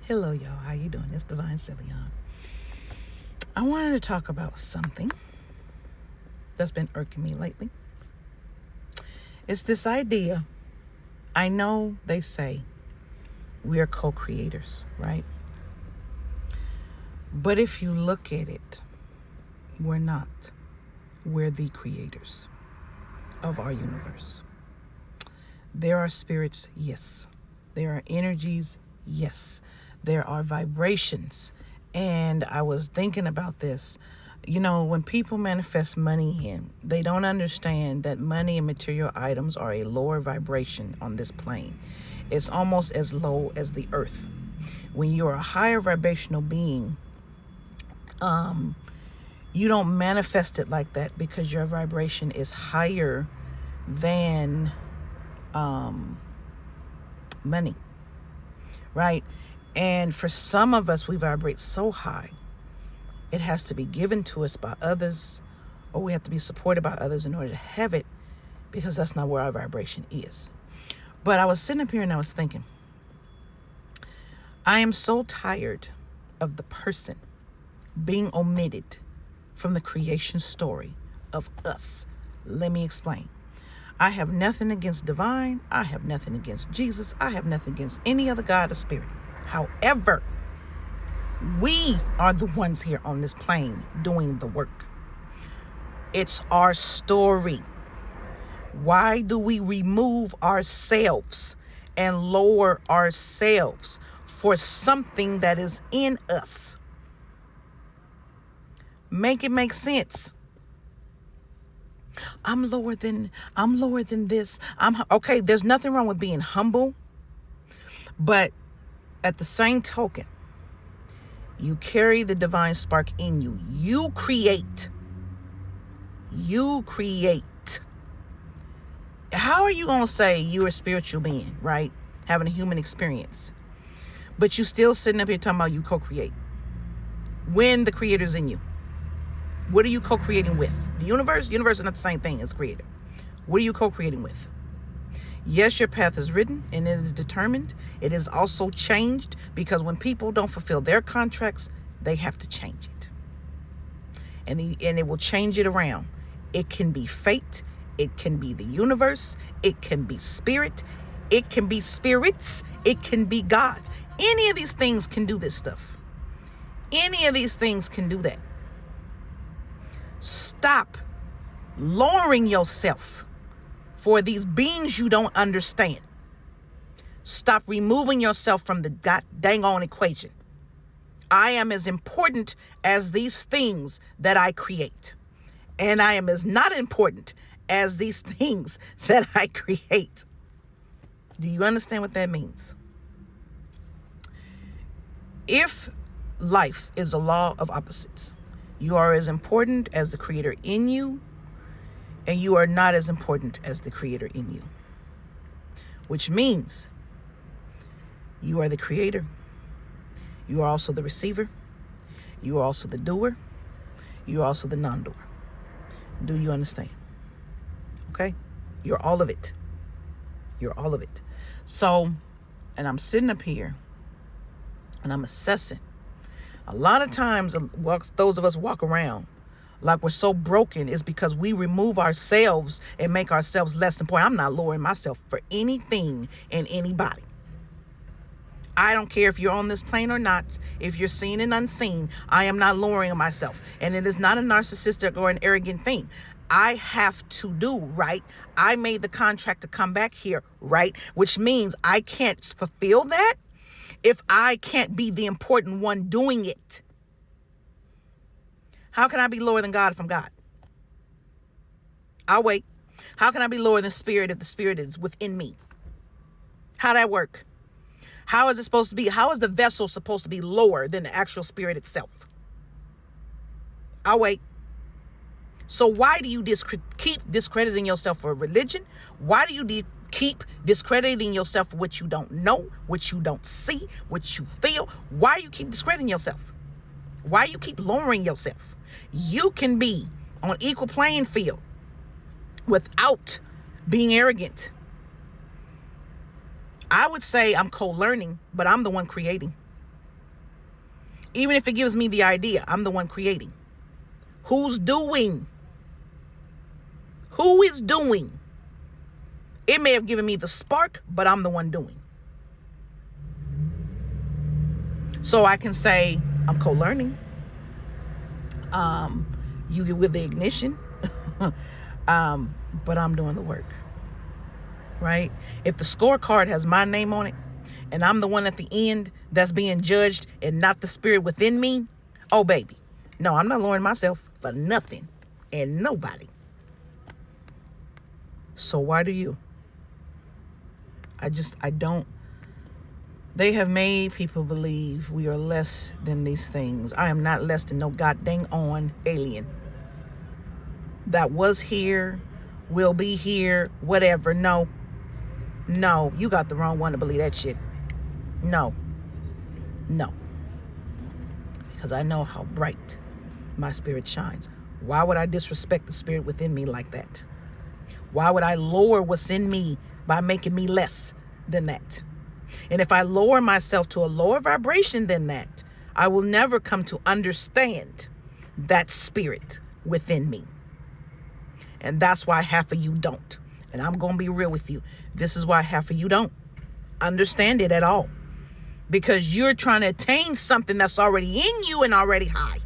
Hello, y'all. How you doing? It's Divine Cillian. I wanted to talk about something that's been irking me lately. It's this idea. I know they say we are co-creators, right? But if you look at it, we're not. We're the creators of our universe. There are spirits, yes. There are energies, yes. There are vibrations. And I was thinking about this. You know, when people manifest money in, they don't understand that money and material items are a lower vibration on this plane. It's almost as low as the earth. When you're a higher vibrational being, you don't manifest it like that because your vibration is higher than money, right? And for some of us, we vibrate so high, it has to be given to us by others, or we have to be supported by others in order to have it, because that's not where our vibration is. But I was sitting up here and I was thinking, I am so tired of the person being omitted from the creation story of us. Let me explain. I have nothing against divine. I have nothing against Jesus. I have nothing against any other God or spirit. However, we are the ones here on this plane doing the work. It's our story. Why do we remove ourselves and lower ourselves for something that is in us? Make it make sense. I'm lower than this. Okay, there's nothing wrong with being humble, but at the same token, you carry the divine spark in you. You create. How are you going to say you're a spiritual being, right? Having a human experience, but you still sitting up here talking about you co-create when the creator's in you? What are you co-creating with? The universe? Universe is not the same thing as creator. What are you co-creating with? Yes, your path is written and it is determined. It is also changed, because when people don't fulfill their contracts, they have to change it. And it will change it around. It can be fate. It can be the universe. It can be spirit. It can be spirits. It can be God. Any of these things can do this stuff. Any of these things can do that. Stop lowering yourself for these beings you don't understand. Stop removing yourself from the god dang on equation. I am as important as these things that I create. And I am as not important as these things that I create. Do you understand what that means? If life is a law of opposites, you are as important as the creator in you, and you are not as important as the creator in you. Which means you are the creator. You are also the receiver. You are also the doer. You are also the non-doer. Do you understand? Okay? You're all of it. You're all of it. So, and I'm sitting up here and I'm assessing. A lot of times, those of us walk around like we're so broken is because we remove ourselves and make ourselves less important. I'm not lowering myself for anything and anybody. I don't care if you're on this plane or not. If you're seen and unseen, I am not lowering myself. And it is not a narcissistic or an arrogant thing. I have to do right. I made the contract to come back here, right? Which means I can't fulfill that if I can't be the important one doing it. How can I be lower than God if I'm God? I'll wait. How can I be lower than spirit if the spirit is within me? How'd that work? How is it supposed to be? How is the vessel supposed to be lower than the actual spirit itself? I'll wait. So why do you keep discrediting yourself for religion? Why do you keep discrediting yourself for what you don't know, what you don't see, what you feel? Why do you keep discrediting yourself? Why you keep lowering yourself? You can be on equal playing field without being arrogant. I would say I'm co-learning, but I'm the one creating. Even if it gives me the idea, I'm the one creating. Who's doing? Who is doing? It may have given me the spark, but I'm the one doing. So I can say I'm co-learning. You get with the ignition, but I'm doing the work, right? If the scorecard has my name on it, and I'm the one at the end that's being judged and not the spirit within me, oh baby, no, I'm not lowering myself for nothing and nobody. So why do you? I don't. They have made people believe we are less than these things. I am not less than no goddamn on alien that was here, will be here, whatever. No, you got the wrong one to believe that shit. No, because I know how bright my spirit shines. Why would I disrespect the spirit within me like that? Why would I lower what's in me by making me less than that? And if I lower myself to a lower vibration than that, I will never come to understand that spirit within me. And that's why half of you don't. And I'm going to be real with you. This is why half of you don't understand it at all. Because you're trying to attain something that's already in you and already high.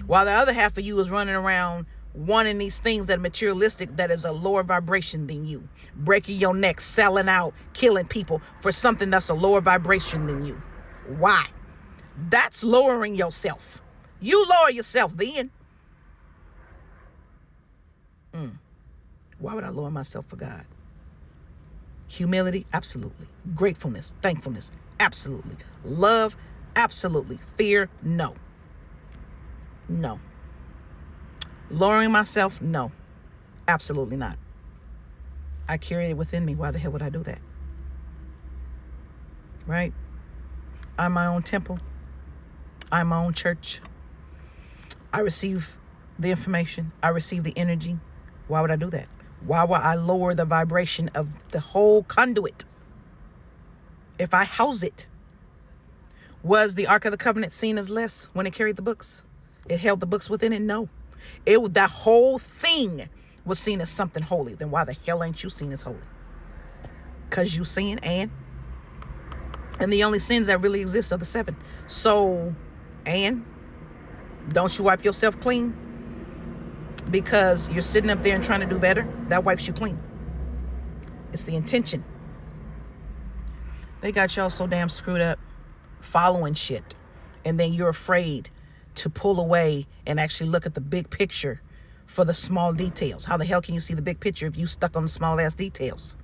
While the other half of you is running around wanting these things that are materialistic, that is a lower vibration than you. Breaking your neck, selling out, killing people for something that's a lower vibration than you. Why? That's lowering yourself. You lower yourself then. Why would I lower myself for God? Humility, absolutely. Gratefulness, thankfulness, absolutely. Love, absolutely. Fear, no. Lowering myself, no. Absolutely not. I carry it within me. Why the hell would I do that? Right? I'm my own temple. I'm my own church. I receive the information. I receive the energy. Why would I do that? Why would I lower the vibration of the whole conduit if I house it? Was the Ark of the Covenant seen as less when it carried the books? It held the books within it? No. That whole thing was seen as something holy. Then why the hell ain't you seen as holy? Because you sin and the only sins that really exist are the 7. So, and don't you wipe yourself clean? Because you're sitting up there and trying to do better? That wipes you clean. It's the intention. They got y'all so damn screwed up following shit. And then you're afraid to pull away and actually look at the big picture for the small details. How the hell can you see the big picture if you stuck on the small ass details?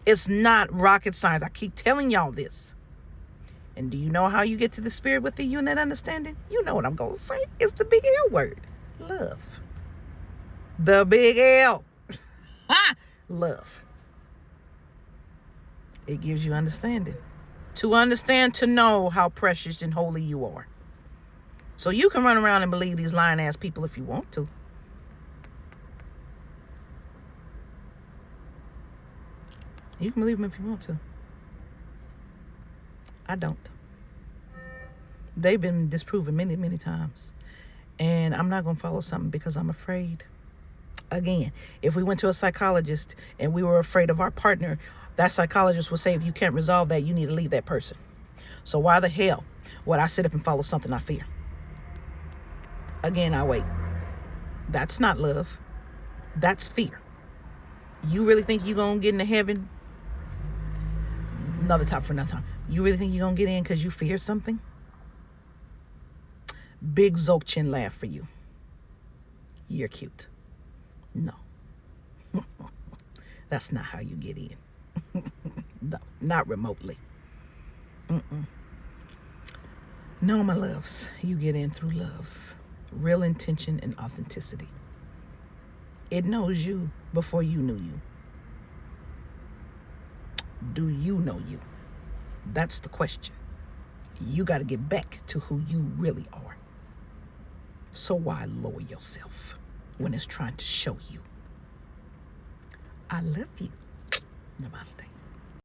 It's not rocket science. I keep telling y'all this. And do you know how you get to the spirit within you and that understanding? You know what I'm going to say. It's the big L word. Love. The big L. Love. It gives you understanding. To understand, to know how precious and holy you are. So you can run around and believe these lying ass people if you want to. You can believe them if you want to. I don't. They've been disproven many, many times. And I'm not going to follow something because I'm afraid. Again, if we went to a psychologist and we were afraid of our partner, that psychologist would say, if you can't resolve that, you need to leave that person. So why the hell would I sit up and follow something I fear? Again, I wait. That's not love. That's fear. You really think you're going to get into heaven? Another topic for another time. You really think you're going to get in because you fear something? Big Zokchin laugh for you. You're cute. No. That's not how you get in. No, not remotely. No, my loves. You get in through love. Real intention and authenticity. It knows you before you knew you. Do you know you? That's the question. You got to get back to who you really are. So why lower yourself when it's trying to show you? I love you. Namaste.